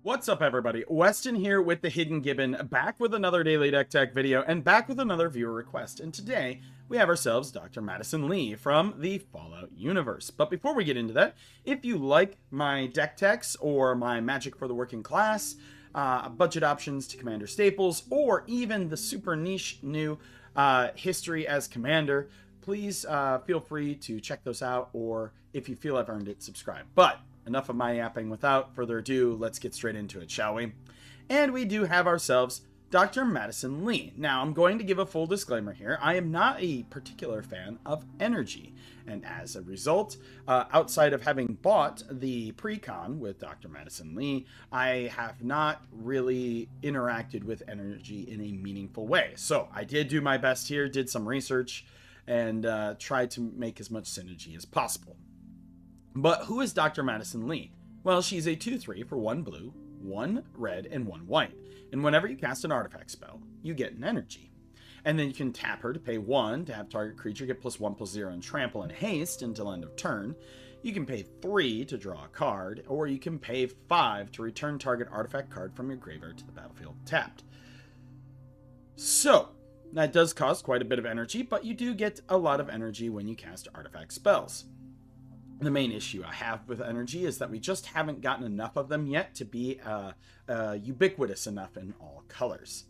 What's up, everybody? Weston here with the Hidden Gibbon, back with another Daily Deck Tech video, and back with another viewer request. And today, we have ourselves Dr. Madison Lee from the Fallout universe. But before we get into that, if you like my deck techs, or my Magic for the Working Class, budget options to Commander staples, or even the super niche new History as Commander, please feel free to check those out, or if you feel I've earned it, subscribe. But enough of my yapping. Without further ado, let's get straight into it, shall we? And we do have ourselves Dr. Madison Lee. Now, I'm going to give a full disclaimer here. I am not a particular fan of energy, and as a result, outside of having bought the pre-con with Dr. Madison Lee, I have not really interacted with energy in a meaningful way. So I did do my best here, did some research, and tried to make as much synergy as possible. But who is Dr. Madison Lee? Well, she's a 2/3 for 1 blue, 1 red, and 1 white. And whenever you cast an artifact spell, you get an energy. And then you can tap her to pay 1 to have target creature get +1/+0 in trample and haste until end of turn. You can pay 3 to draw a card, or you can pay 5 to return target artifact card from your graveyard to the battlefield tapped. So, that does cost quite a bit of energy, but you do get a lot of energy when you cast artifact spells. The main issue I have with energy is that we just haven't gotten enough of them yet to be ubiquitous enough in all colors.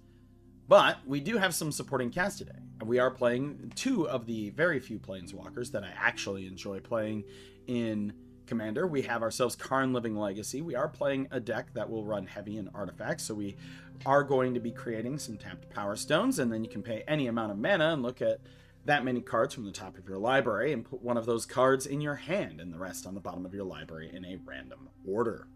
But we do have some supporting cast today. We are playing 2 of the very few planeswalkers that I actually enjoy playing in Commander. We have ourselves Karn Living Legacy. We are playing a deck that will run heavy in artifacts, so we are going to be creating some tapped Power Stones, and then you can pay any amount of mana and look at that many cards from the top of your library and put one of those cards in your hand and the rest on the bottom of your library in a random order.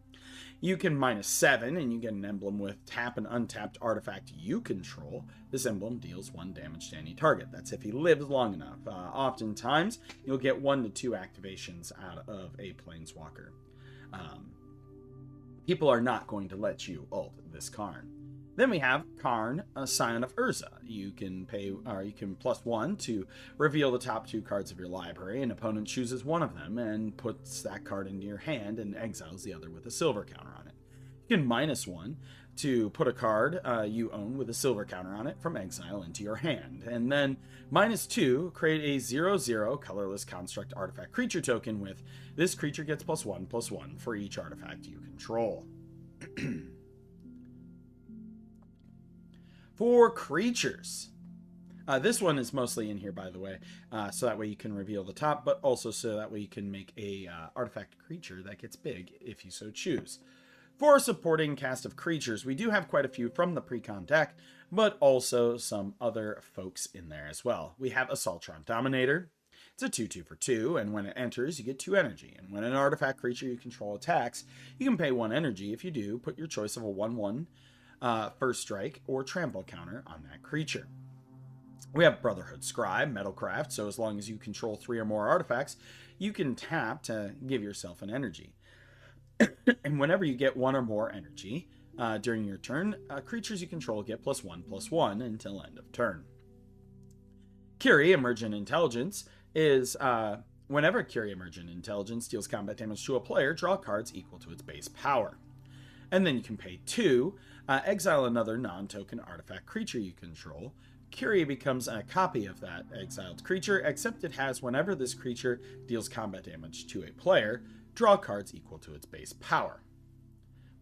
You can -7 and you get an emblem with tap an untapped artifact you control. This emblem deals 1 damage to any target. That's if he lives long enough. Oftentimes, you'll get 1 to 2 activations out of a planeswalker. People are not going to let you ult this Karn. Then we have Karn, a Scion of Urza. You can pay, or you can +1 to reveal the top 2 cards of your library. An opponent chooses one of them and puts that card into your hand and exiles the other with a silver counter on it. You can -1 to put a card you own with a silver counter on it from exile into your hand. And then -2, create a 0/0 colorless construct artifact creature token with this creature gets +1/+1 for each artifact you control. For creatures, this one is mostly in here, by the way, so that way you can reveal the top, but also so that way you can make a artifact creature that gets big if you so choose. For a supporting cast of creatures, we do have quite a few from the pre-con deck, but also some other folks in there as well. We have Assaultron Dominator. It's a 2/2 for 2, and when it enters, you get 2 energy. And when an artifact creature you control attacks, you can pay 1 energy. If you do, put your choice of a 1/1 first strike or trample counter on that creature. We have Brotherhood Scribe, Metalcraft, so as long as you control 3 or more artifacts, you can tap to give yourself an energy. And whenever you get 1 or more energy during your turn, creatures you control get +1/+1 until end of turn. Curie, Emergent Intelligence, is whenever Curie Emergent Intelligence deals combat damage to a player, draw cards equal to its base power. And then you can pay 2, exile another non-token artifact creature you control. Curie becomes a copy of that exiled creature, except it has whenever this creature deals combat damage to a player, draw cards equal to its base power.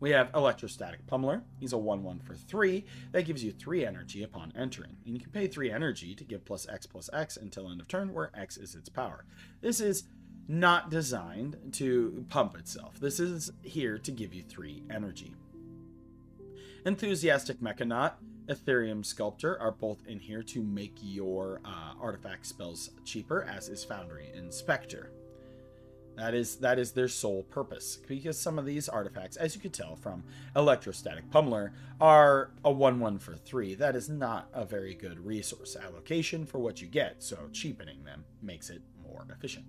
We have Electrostatic Pummeler. He's a 1/1 for 3. That gives you 3 energy upon entering. And you can pay 3 energy to give +X/+X until end of turn, where X is its power. This is not designed to pump itself. This is here to give you 3 energy. Enthusiastic Mechanaut, Ethereum Sculptor are both in here to make your artifact spells cheaper, as is Foundry Inspector. That is their sole purpose, because some of these artifacts, as you could tell from Electrostatic Pummeler, are a 1/1 for 3. That is not a very good resource allocation for what you get, so cheapening them makes it more efficient.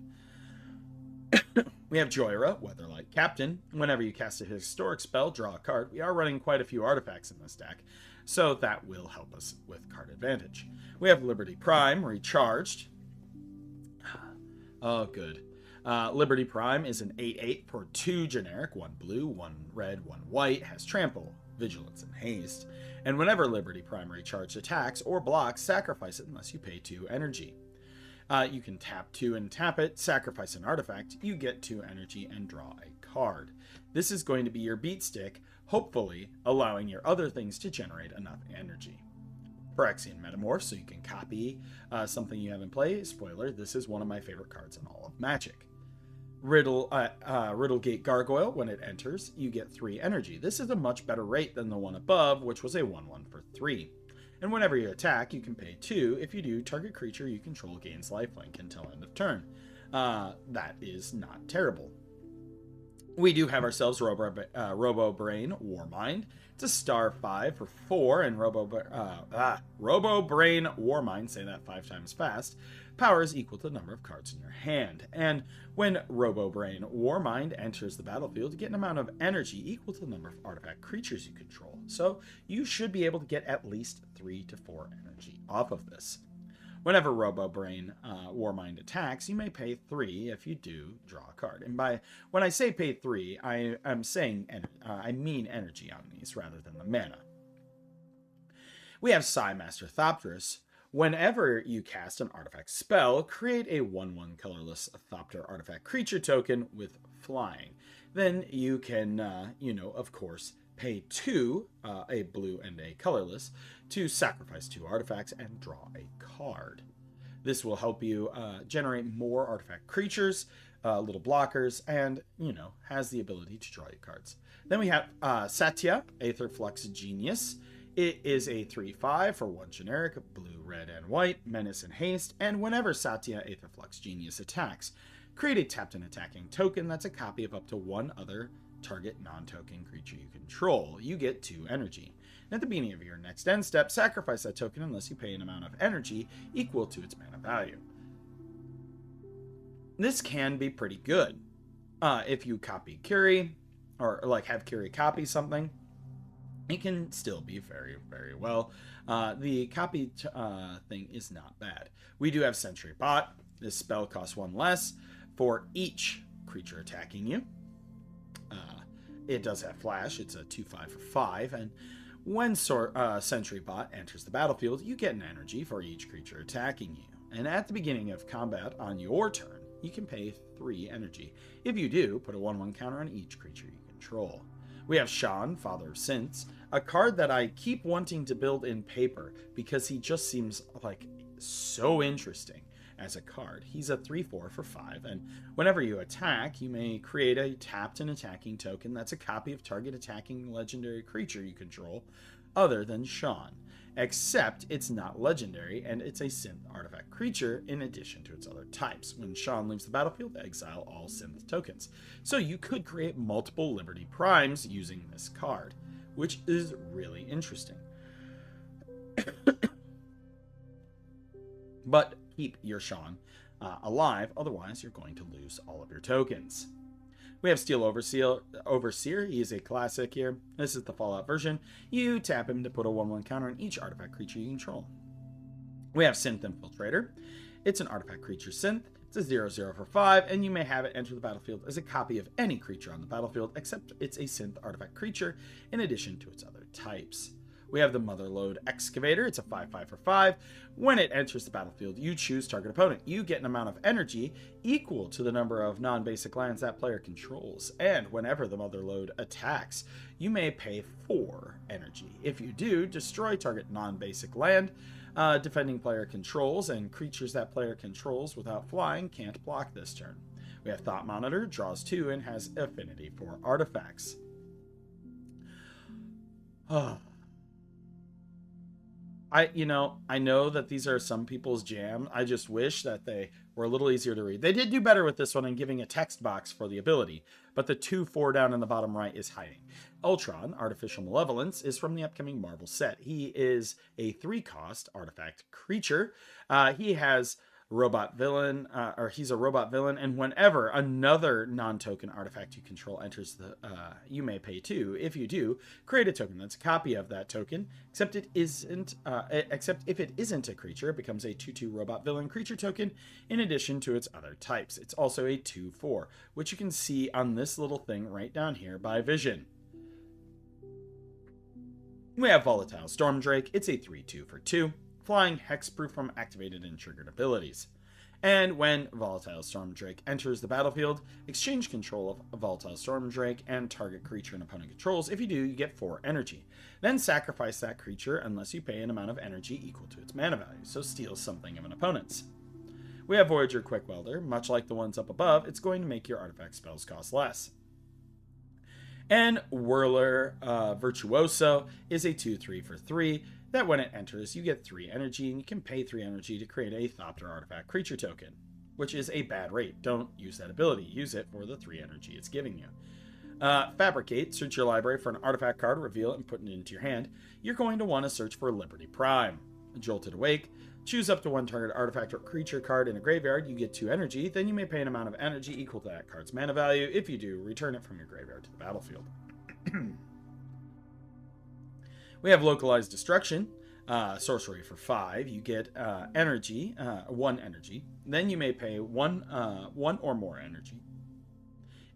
We have Joyra, Weatherlight Captain. Whenever you cast a historic spell, draw a card. We are running quite a few artifacts in this deck, so that will help us with card advantage. We have Liberty Prime, Recharged. Oh, good. Liberty Prime is an 8/8 for 2 generic, 1 blue, 1 red, 1 white, has trample, vigilance, and haste. And whenever Liberty Prime recharged attacks or blocks, sacrifice it unless you pay 2 energy. You can tap 2 and tap it, sacrifice an artifact, you get 2 energy, and draw a card. This is going to be your beat stick, hopefully allowing your other things to generate enough energy. Phyrexian Metamorph, so you can copy something you have in play. Spoiler, this is one of my favorite cards in all of Magic. Riddlegate Gargoyle, when it enters, you get 3 energy. This is a much better rate than the one above, which was a 1/1 for 3. And whenever you attack, you can pay 2. If you do, target creature you control gains lifelink until end of turn. That is not terrible. We do have ourselves Robo Brain Warmind. It's a star 5 for 4, and Robo Brain Warmind, say that 5 times fast, power is equal to the number of cards in your hand. And when Robo Brain Warmind enters the battlefield, you get an amount of energy equal to the number of artifact creatures you control. So you should be able to get at least 3 to 4 energy off of this. Whenever Robo Brain Warmind attacks, you may pay 3. If you do, draw a card. And when I say pay 3, I'm saying I mean energy on these rather than the mana. We have Master Thopterus. Whenever you cast an artifact spell, create a 1/1 colorless Thopter artifact creature token with flying. Then you can, of course, pay 2, a blue and a colorless, to sacrifice 2 artifacts and draw a card. This will help you generate more artifact creatures, little blockers, and, has the ability to draw you cards. Then we have Satya, Aetherflux Genius. It is a 3/5 for 1 generic, blue, red, and white, menace and haste, and whenever Satya Aetherflux Genius attacks, create a tapped and attacking token that's a copy of up to 1 other target non-token creature you control. You get 2 energy. And at the beginning of your next end step, sacrifice that token unless you pay an amount of energy equal to its mana value. This can be pretty good. If you copy Curie, or have Curie copy something, it can still be very, very well. The copy thing is not bad. We do have Sentry Bot. This spell costs 1 less for each creature attacking you. It does have flash. It's a 2/5 for 5, and when Sentry Bot enters the battlefield, you get an energy for each creature attacking you. And at the beginning of combat on your turn, you can pay 3 energy. If you do, put a 1/1 counter on each creature you control. We have Sean, Father of Synths, a card that I keep wanting to build in paper because he just seems like so interesting as a card. He's a 3/4 for 5, and whenever you attack, you may create a tapped and attacking token that's a copy of target attacking legendary creature you control other than Sean, except it's not legendary and it's a synth artifact creature in addition to its other types. When Sean leaves the battlefield, exile all synth tokens. So you could create multiple Liberty Primes using this card, which is really interesting. But keep your Sean alive, otherwise you're going to lose all of your tokens. We have Steel Overseer. He is a classic here. This is the Fallout version. You tap him to put a 1/1 counter on each artifact creature you control. We have Synth Infiltrator. It's an artifact creature synth. It's a 0/0 for 5, and you may have it enter the battlefield as a copy of any creature on the battlefield, except it's a synth artifact creature in addition to its other types. We have the Motherlode Excavator. It's a 5/5 for 5. When it enters the battlefield, you choose target opponent. You get an amount of energy equal to the number of non-basic lands that player controls. And whenever the Motherlode attacks, you may pay 4 energy. If you do, destroy target non-basic land. Defending player controls and creatures that player controls without flying can't block this turn. We have Thought Monitor, draws 2, and has affinity for artifacts. I know that these are some people's jam. I just wish that they were a little easier to read. They did do better with this one in giving a text box for the ability, but the 2/4 down in the bottom right is hiding. Ultron, Artificial Malevolence, is from the upcoming Marvel set. He is a 3-cost artifact creature. He has robot villain, or he's a robot villain, and whenever another non-token artifact you control enters the, you may pay 2. If you do, create a token that's a copy of that token, except if it isn't a creature, it becomes a 2/2 robot villain creature token in addition to its other types. It's also a 2/4, which you can see on this little thing right down here by Vision. We have Volatile Stormdrake. It's a 3/2 for 2. Flying, hexproof from activated and triggered abilities. And when Volatile Stormdrake enters the battlefield, exchange control of a Volatile Stormdrake and target creature an opponent controls. If you do, you get 4 energy. Then sacrifice that creature unless you pay an amount of energy equal to its mana value, so steal something of an opponent's. We have Voyager Quick Welder. Much like the ones up above, it's going to make your artifact spells cost less. And Whirler Virtuoso is a 2/3 for 3. That when it enters, you get 3 energy, and you can pay 3 energy to create a Thopter artifact creature token, which is a bad rate. Don't use that ability. Use it for the 3 energy it's giving you. Fabricate. Search your library for an artifact card, reveal it, and put it into your hand. You're going to want to search for Liberty Prime. Jolted Awake. Choose up to 1 target artifact or creature card in a graveyard. You get 2 energy. Then you may pay an amount of energy equal to that card's mana value. If you do, return it from your graveyard to the battlefield. We have Localized Destruction, sorcery for 5. You get energy, 1 energy. Then you may pay 1 or more energy.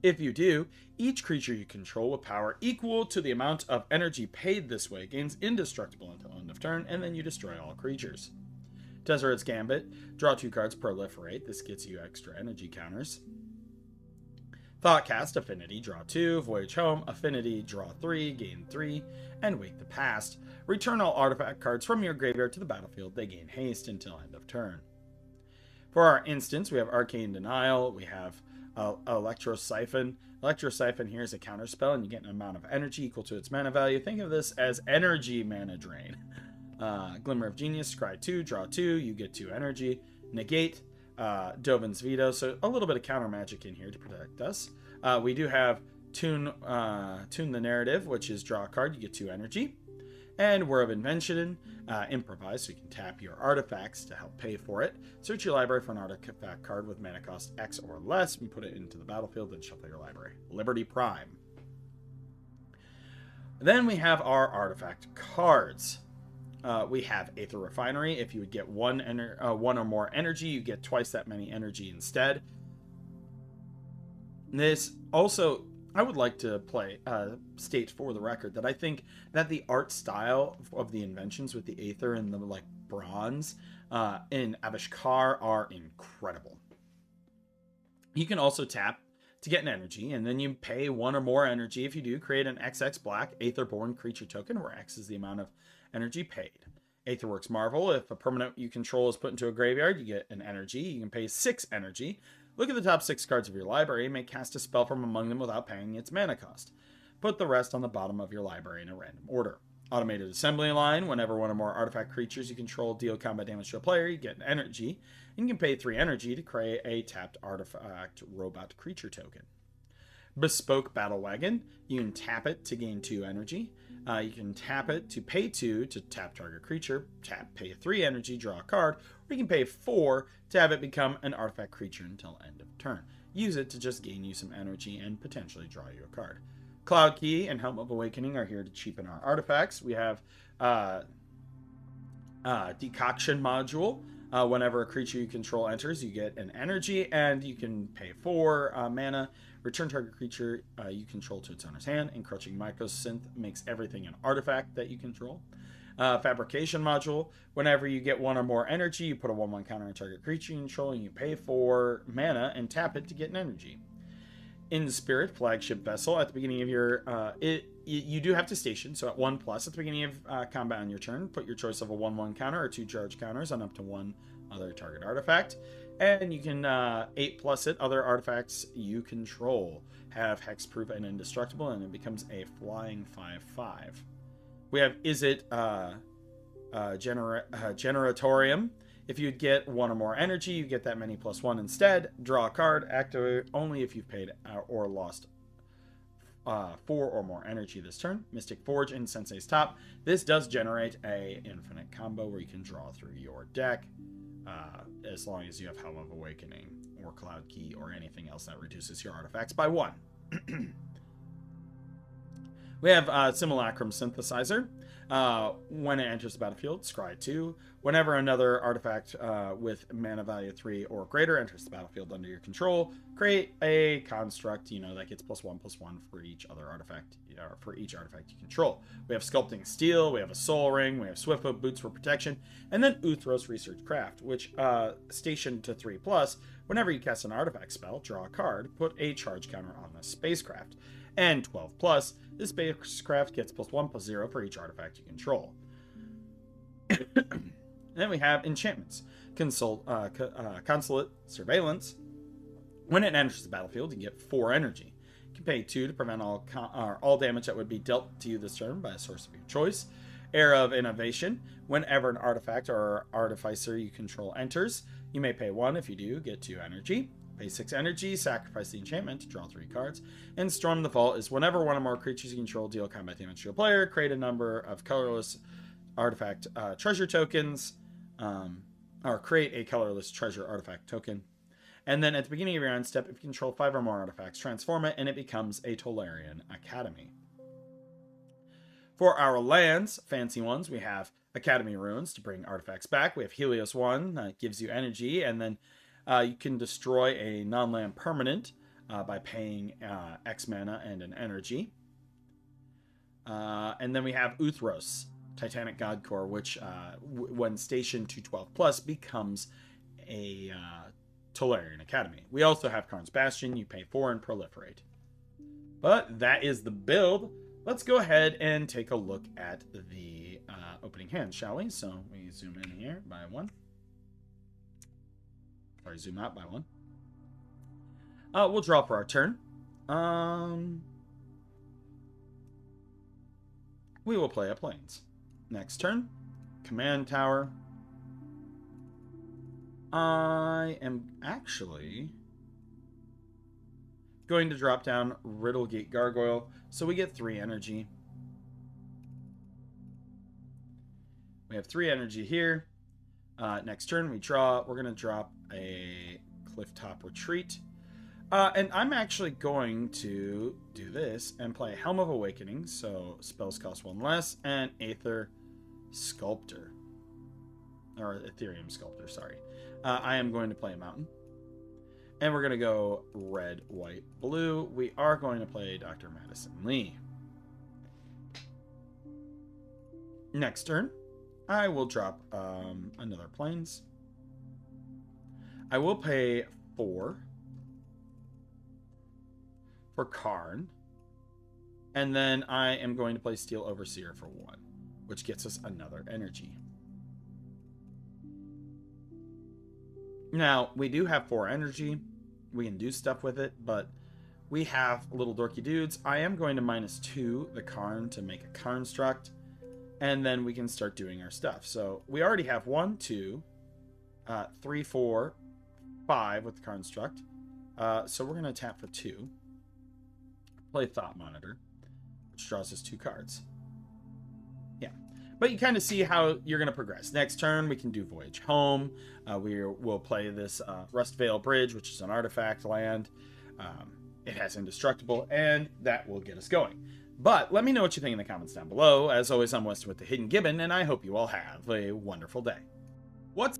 If you do, each creature you control with power equal to the amount of energy paid this way gains indestructible until end of turn, and then you destroy all creatures. Tezzeret's Gambit, draw 2 cards, proliferate. This gets you extra energy counters. Thoughtcast, Affinity, draw 2, Voyage Home, Affinity, draw 3, gain 3, and Wake the Past. Return all artifact cards from your graveyard to the battlefield. They gain haste until end of turn. For our instance, we have Arcane Denial, we have Electrosiphon. Electrosiphon here is a counter spell, and you get an amount of energy equal to its mana value. Think of this as energy mana drain. Glimmer of Genius, scry 2, draw 2, you get 2 energy. Negate, Dovin's Veto, so a little bit of counter magic in here to protect us. We do have Tune the Narrative, which is draw a card, you get 2 energy. And Whir of Invention, Improvise, so you can tap your artifacts to help pay for it. Search your library for an artifact card with mana cost X or less, and put it into the battlefield, then shuffle your library. Liberty Prime. Then we have our artifact cards. We have Aether Refinery. If you would get 1 or more energy, you get twice that many energy instead. This also, I would like to state for the record that I think that the art style of the inventions with the Aether and the bronze in Avishkar are incredible. You can also tap to get an energy, and then you pay 1 or more energy. If you do, create an XX black Aetherborn creature token, where X is the amount of energy paid. Aetherworks Marvel. If a permanent you control is put into a graveyard, you get an energy. You can pay 6 energy. Look at the top 6 cards of your library and may cast a spell from among them without paying its mana cost. Put the rest on the bottom of your library in a random order. Automated Assembly Line. Whenever 1 or more artifact creatures you control deal combat damage to a player, you get an energy. And you can pay 3 energy to create a tapped artifact robot creature token. Bespoke Battle Wagon. You can tap it to gain 2 energy. You can tap it to pay 2 to tap target creature, pay 3 energy, draw a card, or you can pay 4 to have it become an artifact creature until end of turn. Use it to just gain you some energy and potentially draw you a card. Cloud Key and Helm of Awakening are here to cheapen our artifacts. We have Decoction Module. Whenever a creature you control enters, you get an energy, and you can pay 4 mana. Return target creature you control to its owner's hand. Encroaching Mycosynth makes everything an artifact that you control. Fabrication Module. Whenever you get 1 or more energy, you put a 1/1 counter on target creature you control, and you pay 4 mana and tap it to get an energy. In Spirit, Flagship Vessel. At the beginning of your... you do have to station, so at 1+, at the beginning of combat on your turn, put your choice of a 1/1 counter or 2 charge counters on up to 1 other target artifact. And you can 8+ it. Other artifacts you control have hexproof and indestructible, and it becomes a flying 5/5. We have Izzet Generatorium. If you get 1 or more energy, you get that many +1 instead. Draw a card. Activate only if you've paid or lost 4 or more energy this turn. Mystic Forge in Sensei's Top. This does generate a infinite combo where you can draw through your deck. as long as you have Helm of Awakening or Cloud Key or anything else that reduces your artifacts by 1. We have Simulacrum Synthesizer. When it enters the battlefield, scry 2. Whenever another artifact with mana value 3 or greater enters the battlefield under your control, create a construct, that gets +1/+1 for each other artifact, for each artifact you control. We have Sculpting Steel, we have a Soul Ring, we have Swiftfoot Boots for protection, and then Uthros Research Craft, which stationed to 3+, whenever you cast an artifact spell, draw a card, put a charge counter on the spacecraft. And 12+, this spacecraft gets +1/+0 for each artifact you control. Then we have enchantments. Consulate Surveillance. When it enters the battlefield, you get 4 energy. You can pay 2 to prevent all damage that would be dealt to you this turn by a source of your choice. Era of Innovation. Whenever an artifact or artificer you control enters, you may pay 1. If you do, get 2 energy. Pay 6 energy, sacrifice the enchantment to draw 3 cards. And Storm the Vault is whenever one or more creatures you control deal combat damage to a player, create a number of colorless artifact treasure tokens, or create a colorless treasure artifact token. And then at the beginning of your end step, if you control 5 or more artifacts, transform it and it becomes a Tolarian Academy. For our lands, fancy ones, we have Academy Ruins to bring artifacts back. We have Helios 1 that gives you energy, and then you can destroy a non-land permanent by paying X mana and an energy. And then we have Uthros, Titanic God Core, which when stationed to 12+, becomes a Tolarian Academy. We also have Karn's Bastion. You pay 4 and proliferate. But that is the build. Let's go ahead and take a look at the opening hand, shall we? So we zoom in here by 1. Or zoom out by 1. We'll draw for our turn. We will play a Plains. Next turn, Command Tower. I am actually going to drop down Riddlegate Gargoyle, so we get 3 energy. We have 3 energy here. Next turn, we draw. We're going to drop a Clifftop Retreat. And I'm actually going to do this and play Helm of Awakening, so spells cost 1 less, and Aether Sculptor. Or Ethereum Sculptor, sorry. I am going to play a Mountain. And we're going to go red, white, blue. We are going to play Dr. Madison Lee. Next turn, I will drop another Plains. I will pay 4 for Karn. And then I am going to play Steel Overseer for 1, which gets us another energy. Now, we do have 4 energy. We can do stuff with it, but we have little dorky dudes. I am going to -2 the Karn to make a construct, and then we can start doing our stuff. So we already have 1, 2, 3, 4, 5 with the construct. So we're going to tap for 2. Play Thought Monitor, which draws us 2 cards. Yeah. But you kind of see how you're going to progress. Next turn, we can do Voyage Home. We'll play this Rustvale Bridge, which is an artifact land. It has Indestructible, and that will get us going. But let me know what you think in the comments down below. As always, I'm Weston with the Hidden Gibbon, and I hope you all have a wonderful day. What's